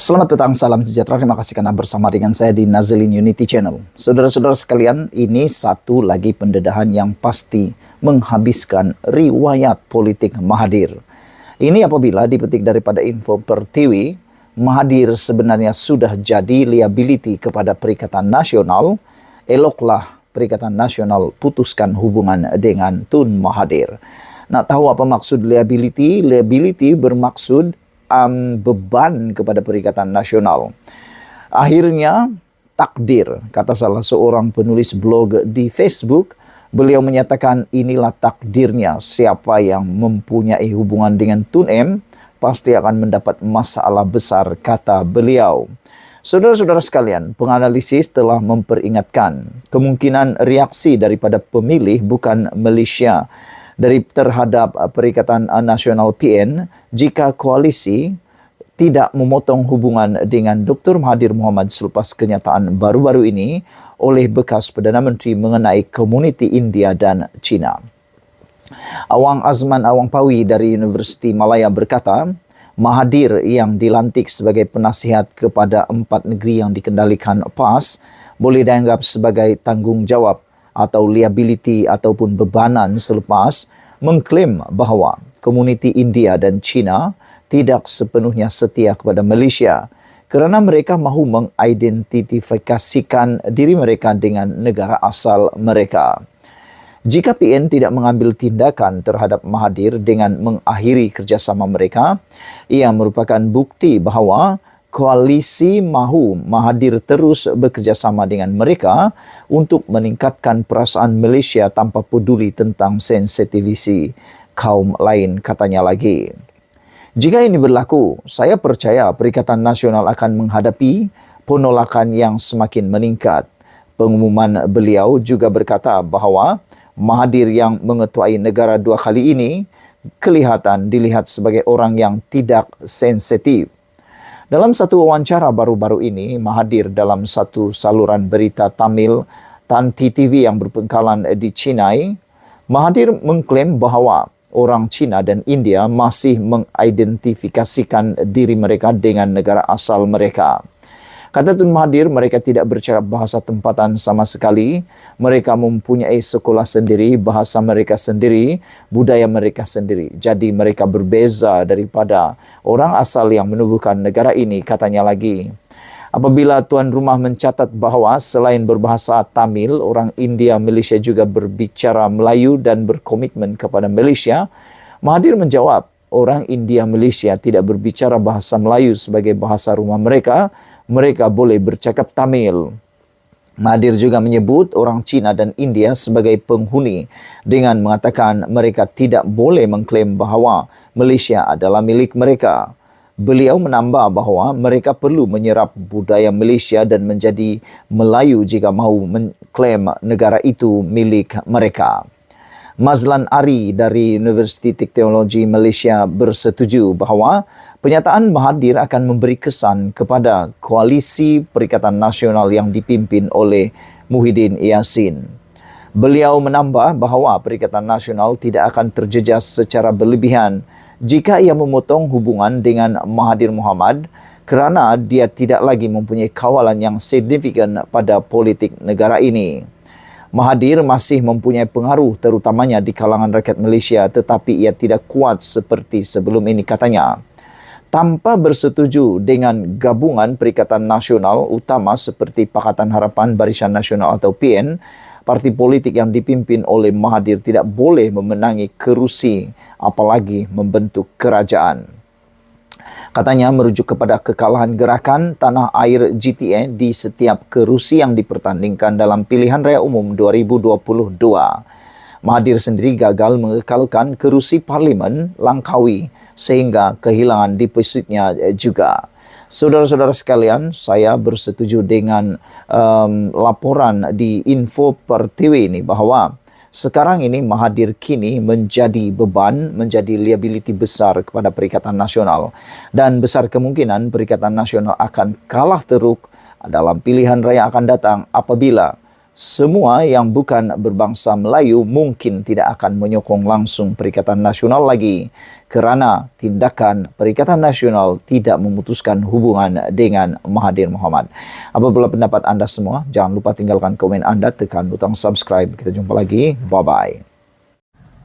Selamat petang, salam sejahtera. Terima kasih karena bersama dengan saya di Nazilin Unity Channel. Saudara-saudara sekalian, ini satu lagi pendedahan yang pasti menghabiskan riwayat politik Mahathir. Ini apabila dipetik daripada info Pertiwi, Mahathir sebenarnya sudah jadi liability kepada Perikatan Nasional. Eloklah Perikatan Nasional putuskan hubungan dengan Tun Mahathir. Nak tahu apa maksud liability? Liability bermaksud beban kepada Perikatan Nasional. Akhirnya takdir, kata salah seorang penulis blog di Facebook. Beliau menyatakan inilah takdirnya, siapa yang mempunyai hubungan dengan Tun M pasti akan mendapat masalah besar, kata beliau. Saudara-saudara sekalian, penganalisis telah memperingatkan kemungkinan reaksi daripada pemilih bukan Malaysia terhadap Perikatan Nasional PN jika koalisi tidak memotong hubungan dengan Dr. Mahathir Mohamad selepas kenyataan baru-baru ini oleh bekas Perdana Menteri mengenai komuniti India dan China. Awang Azman Awang Pawi dari Universiti Malaya berkata, Mahathir yang dilantik sebagai penasihat kepada 4 negeri yang dikendalikan PAS boleh dianggap sebagai tanggungjawab atau liability ataupun bebanan selepas mengklaim bahawa komuniti India dan China tidak sepenuhnya setia kepada Malaysia kerana mereka mahu mengidentifikasikan diri mereka dengan negara asal mereka. Jika PN tidak mengambil tindakan terhadap Mahathir dengan mengakhiri kerjasama mereka, ia merupakan bukti bahawa koalisi mahu Mahathir terus bekerjasama dengan mereka untuk meningkatkan perasaan Malaysia tanpa peduli tentang sensitivisi kaum lain, katanya lagi. Jika ini berlaku, saya percaya Perikatan Nasional akan menghadapi penolakan yang semakin meningkat. Pengumuman beliau juga berkata bahawa Mahathir yang mengetuai negara 2 kali ini dilihat sebagai orang yang tidak sensitif. Dalam satu wawancara baru-baru ini, Mahathir dalam satu saluran berita Tamil Tanti TV yang berpangkalan di Chennai, Mahathir mengklaim bahawa orang China dan India masih mengidentifikasikan diri mereka dengan negara asal mereka. Kata Tun Mahathir, mereka tidak bercakap bahasa tempatan sama sekali. Mereka mempunyai sekolah sendiri, bahasa mereka sendiri, budaya mereka sendiri. Jadi mereka berbeza daripada orang asal yang menubuhkan negara ini, katanya lagi. Apabila tuan rumah mencatat bahawa selain berbahasa Tamil, orang India Malaysia juga berbicara Melayu dan berkomitmen kepada Malaysia, Mahathir menjawab, orang India Malaysia tidak berbicara bahasa Melayu sebagai bahasa rumah mereka, mereka boleh bercakap Tamil. Mahathir juga menyebut orang China dan India sebagai penghuni dengan mengatakan mereka tidak boleh mengklaim bahawa Malaysia adalah milik mereka. Beliau menambah bahawa mereka perlu menyerap budaya Malaysia dan menjadi Melayu jika mahu mengklaim negara itu milik mereka. Mazlan Ari dari Universiti Teknologi Malaysia bersetuju bahawa penyataan Mahathir akan memberi kesan kepada koalisi Perikatan Nasional yang dipimpin oleh Muhyiddin Yassin. Beliau menambah bahawa Perikatan Nasional tidak akan terjejas secara berlebihan jika ia memotong hubungan dengan Mahathir Mohamad kerana dia tidak lagi mempunyai kawalan yang signifikan pada politik negara ini. Mahathir masih mempunyai pengaruh terutamanya di kalangan rakyat Malaysia tetapi ia tidak kuat seperti sebelum ini, katanya. Tanpa bersetuju dengan gabungan Perikatan Nasional utama seperti Pakatan Harapan Barisan Nasional atau PN, parti politik yang dipimpin oleh Mahathir tidak boleh memenangi kerusi apalagi membentuk kerajaan. Katanya merujuk kepada kekalahan gerakan Tanah Air GTA di setiap kerusi yang dipertandingkan dalam pilihan raya umum 2022. Mahathir sendiri gagal mengekalkan kerusi Parlimen Langkawi sehingga kehilangan depositnya juga. Saudara-saudara sekalian, saya bersetuju dengan laporan di Info Pertiwi ini bahawa sekarang ini Mahathir kini menjadi beban, menjadi liability besar kepada Perikatan Nasional. Dan besar kemungkinan Perikatan Nasional akan kalah teruk dalam pilihan raya akan datang apabila semua yang bukan berbangsa Melayu mungkin tidak akan menyokong langsung Perikatan Nasional lagi kerana tindakan Perikatan Nasional tidak memutuskan hubungan dengan Mahathir Mohamad. Apabila pendapat anda semua, jangan lupa tinggalkan komen anda, tekan butang subscribe. Kita jumpa lagi. Bye-bye.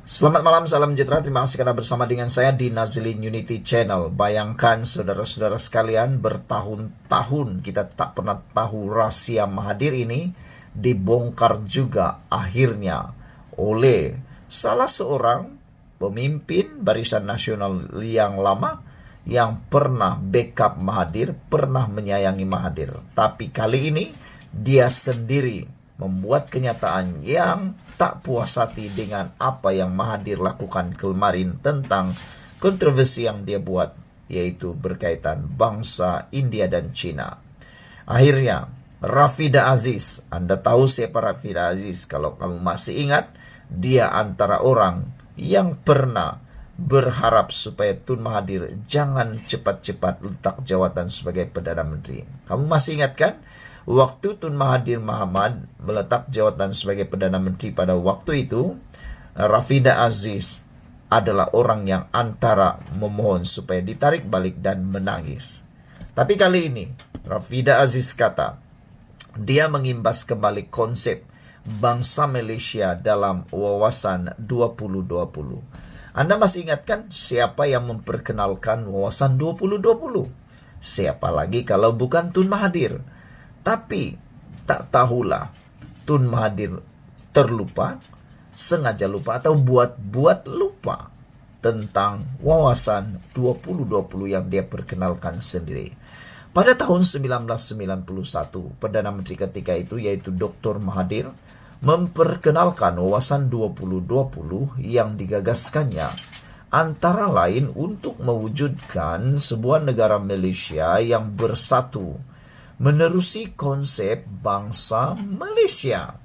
Selamat malam, salam sejahtera. Terima kasih karena bersama dengan saya di Nazilin Unity Channel. Bayangkan saudara-saudara sekalian, bertahun-tahun kita tak pernah tahu rahasia Mahathir ini dibongkar juga akhirnya oleh salah seorang pemimpin Barisan Nasional yang lama yang pernah backup Mahathir, pernah menyayangi Mahathir. Tapi kali ini dia sendiri membuat kenyataan yang tak puas hati dengan apa yang Mahathir lakukan kemarin tentang kontroversi yang dia buat, yaitu berkaitan bangsa India dan China. Akhirnya Rafida Aziz, Anda tahu siapa Rafida Aziz? Kalau kamu masih ingat, dia antara orang yang pernah berharap supaya Tun Mahathir jangan cepat-cepat letak jawatan sebagai Perdana Menteri. Kamu masih ingat kan? Waktu Tun Mahathir Mohamad meletak jawatan sebagai Perdana Menteri pada waktu itu, Rafida Aziz adalah orang yang antara memohon supaya ditarik balik dan menangis. Tapi kali ini, Rafida Aziz kata, dia mengimbas kembali konsep bangsa Malaysia dalam wawasan 2020. Anda masih ingat kan siapa yang memperkenalkan wawasan 2020? Siapa lagi kalau bukan Tun Mahathir? Tapi tak tahulah Tun Mahathir terlupa, sengaja lupa atau buat lupa tentang wawasan 2020 yang dia perkenalkan sendiri. Pada tahun 1991, Perdana Menteri ketika itu yaitu Dr. Mahathir memperkenalkan wawasan 2020 yang digagaskannya antara lain untuk mewujudkan sebuah negara Malaysia yang bersatu menerusi konsep bangsa Malaysia.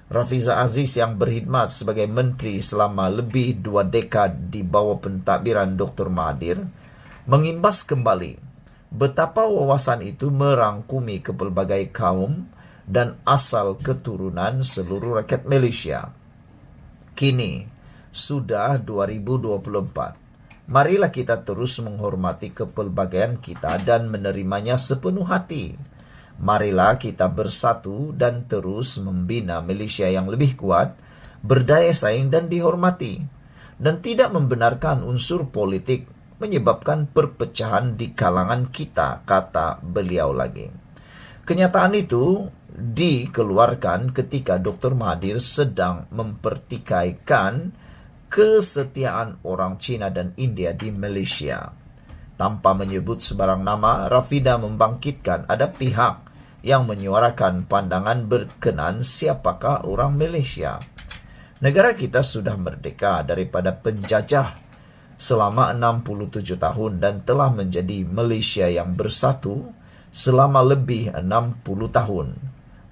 Rafiza Aziz yang berkhidmat sebagai menteri selama lebih 2 dekad di bawah pentadbiran Dr. Mahathir mengimbas kembali betapa wawasan itu merangkumi kepelbagai kaum dan asal keturunan seluruh rakyat Malaysia. Kini, sudah 2024. Marilah kita terus menghormati kepelbagaian kita dan menerimanya sepenuh hati. Marilah kita bersatu dan terus membina Malaysia yang lebih kuat, berdaya saing dan dihormati, dan tidak membenarkan unsur politik menyebabkan perpecahan di kalangan kita, kata beliau lagi. Kenyataan itu dikeluarkan ketika Dr. Mahathir sedang mempertikaikan kesetiaan orang Cina dan India di Malaysia. Tanpa menyebut sebarang nama, Rafida membangkitkan ada pihak yang menyuarakan pandangan berkenan siapakah orang Malaysia. Negara kita sudah merdeka daripada penjajah selama 67 tahun dan telah menjadi Malaysia yang bersatu selama lebih 60 tahun.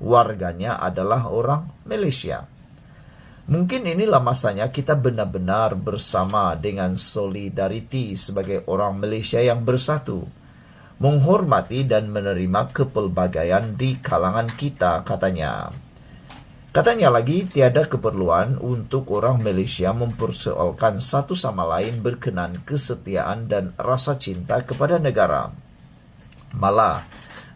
Warganya adalah orang Malaysia. Mungkin inilah masanya kita benar-benar bersama dengan solidariti sebagai orang Malaysia yang bersatu, menghormati dan menerima kepelbagaian di kalangan kita, katanya. Katanya lagi, tiada keperluan untuk orang Malaysia mempersoalkan satu sama lain berkenan kesetiaan dan rasa cinta kepada negara. Malah,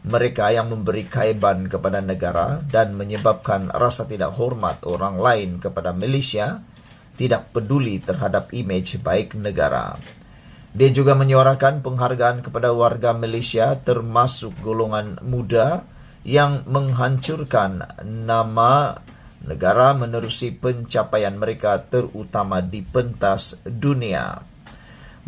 mereka yang memberi kaiban kepada negara dan menyebabkan rasa tidak hormat orang lain kepada Malaysia tidak peduli terhadap imej baik negara. Dia juga menyuarakan penghargaan kepada warga Malaysia termasuk golongan muda yang menghancurkan nama negara menerusi pencapaian mereka terutama di pentas dunia.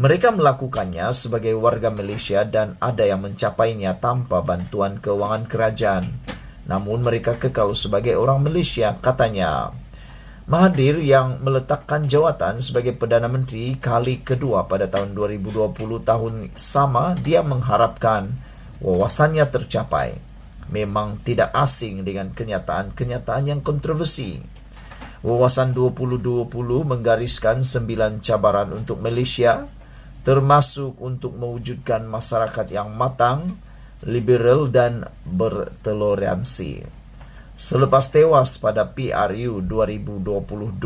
Mereka melakukannya sebagai warga Malaysia dan ada yang mencapainya tanpa bantuan keuangan kerajaan. Namun mereka kekal sebagai orang Malaysia, katanya. Mahathir yang meletakkan jawatan sebagai Perdana Menteri kali kedua pada tahun 2020 tahun sama, dia mengharapkan wawasannya tercapai. Memang tidak asing dengan kenyataan-kenyataan yang kontroversi. Wawasan 2020 menggariskan 9 cabaran untuk Malaysia, termasuk untuk mewujudkan masyarakat yang matang, liberal dan bertoleransi. Selepas tewas pada PRU 2022,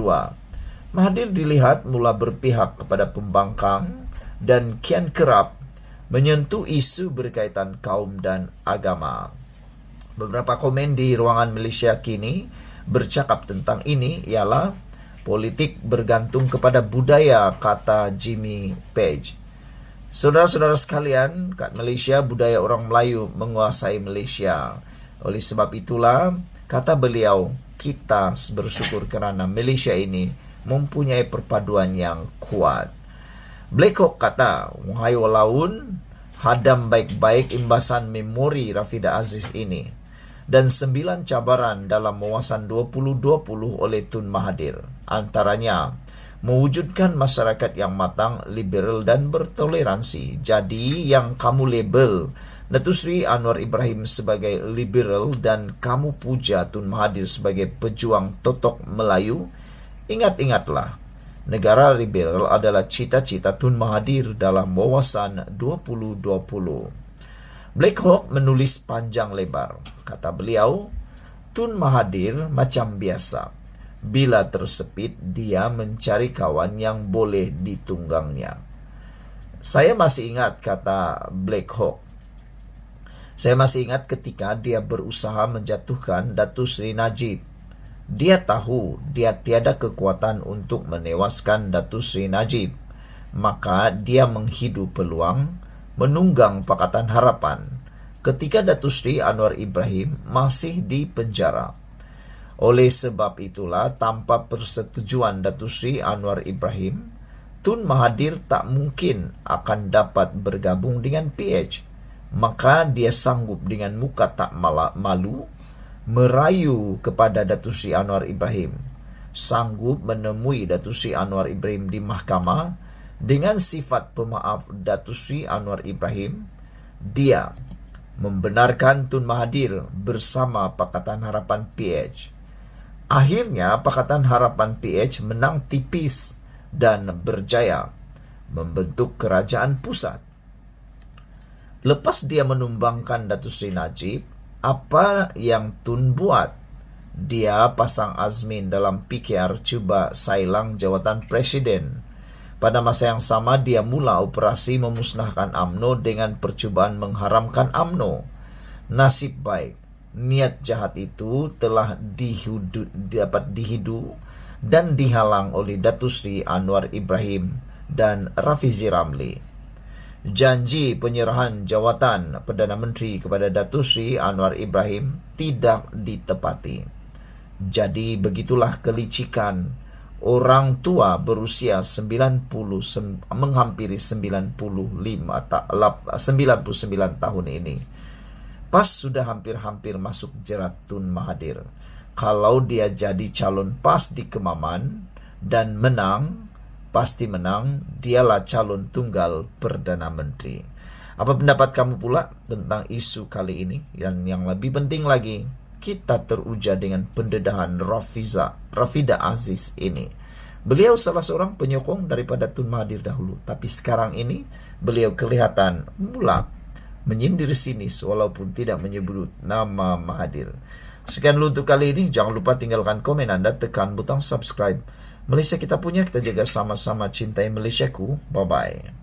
Mahathir dilihat mula berpihak kepada pembangkang dan kian kerap menyentuh isu berkaitan kaum dan agama. Beberapa komen di ruangan Malaysia kini bercakap tentang ini ialah politik bergantung kepada budaya, kata Jimmy Page. Saudara-saudara sekalian, kat Malaysia budaya orang Melayu menguasai Malaysia. Oleh sebab itulah, kata beliau, kita bersyukur kerana Malaysia ini mempunyai perpaduan yang kuat. Black Hawk kata, wahai walaun, hadam baik-baik imbasan memori Rafidah Aziz ini dan 9 cabaran dalam Wawasan 2020 oleh Tun Mahathir. Antaranya, mewujudkan masyarakat yang matang, liberal dan bertoleransi. Jadi, yang kamu label Datuk Seri Anwar Ibrahim sebagai liberal dan kamu puja Tun Mahathir sebagai pejuang totok Melayu, ingat-ingatlah, negara liberal adalah cita-cita Tun Mahathir dalam Wawasan 2020. Black Hawk menulis panjang lebar. Kata beliau, Tun Mahathir macam biasa. Bila tersepit, dia mencari kawan yang boleh ditunggangnya. Saya masih ingat, kata Black Hawk. Saya masih ingat ketika dia berusaha menjatuhkan Datuk Seri Najib. Dia tahu dia tiada kekuatan untuk menewaskan Datuk Seri Najib. Maka dia menghidu peluang menunggang Pakatan Harapan ketika Datuk Seri Anwar Ibrahim masih di penjara. Oleh sebab itulah, tanpa persetujuan Datuk Seri Anwar Ibrahim, Tun Mahathir tak mungkin akan dapat bergabung dengan PH. Maka dia sanggup dengan muka tak malu merayu kepada Datuk Seri Anwar Ibrahim, sanggup menemui Datuk Seri Anwar Ibrahim di mahkamah dengan sifat pemaaf Datuk Seri Anwar Ibrahim. Dia membenarkan Tun Mahathir bersama Pakatan Harapan PH. Akhirnya Pakatan Harapan PH menang tipis dan berjaya membentuk kerajaan pusat. Lepas dia menumbangkan Datuk Seri Najib, apa yang Tun buat? Dia pasang Azmin dalam PKR cuba sailang jawatan Presiden. Pada masa yang sama, dia mula operasi memusnahkan UMNO dengan percubaan mengharamkan UMNO. Nasib baik, niat jahat itu telah dapat dihidu dan dihalang oleh Datuk Seri Anwar Ibrahim dan Rafizi Ramli. Janji penyerahan jawatan Perdana Menteri kepada Datuk Seri Anwar Ibrahim tidak ditepati. Jadi begitulah kelicikan orang tua berusia 99 tahun ini. Pas sudah hampir-hampir masuk jerat Tun Mahathir. Kalau dia jadi calon PAS di Kemaman dan menang, pasti menang, dialah calon tunggal Perdana Menteri. Apa pendapat kamu pula tentang isu kali ini? Dan yang lebih penting lagi, kita teruja dengan pendedahan Rafidah Aziz ini. Beliau salah seorang penyokong daripada Tun Mahathir dahulu, tapi sekarang ini beliau kelihatan mula menyindir sinis walaupun tidak menyebut nama Mahathir. Sekian dulu untuk kali ini. Jangan lupa tinggalkan komen Anda, tekan butang subscribe. Malaysia kita punya, kita jaga sama-sama cintai Malaysiaku. Bye-bye.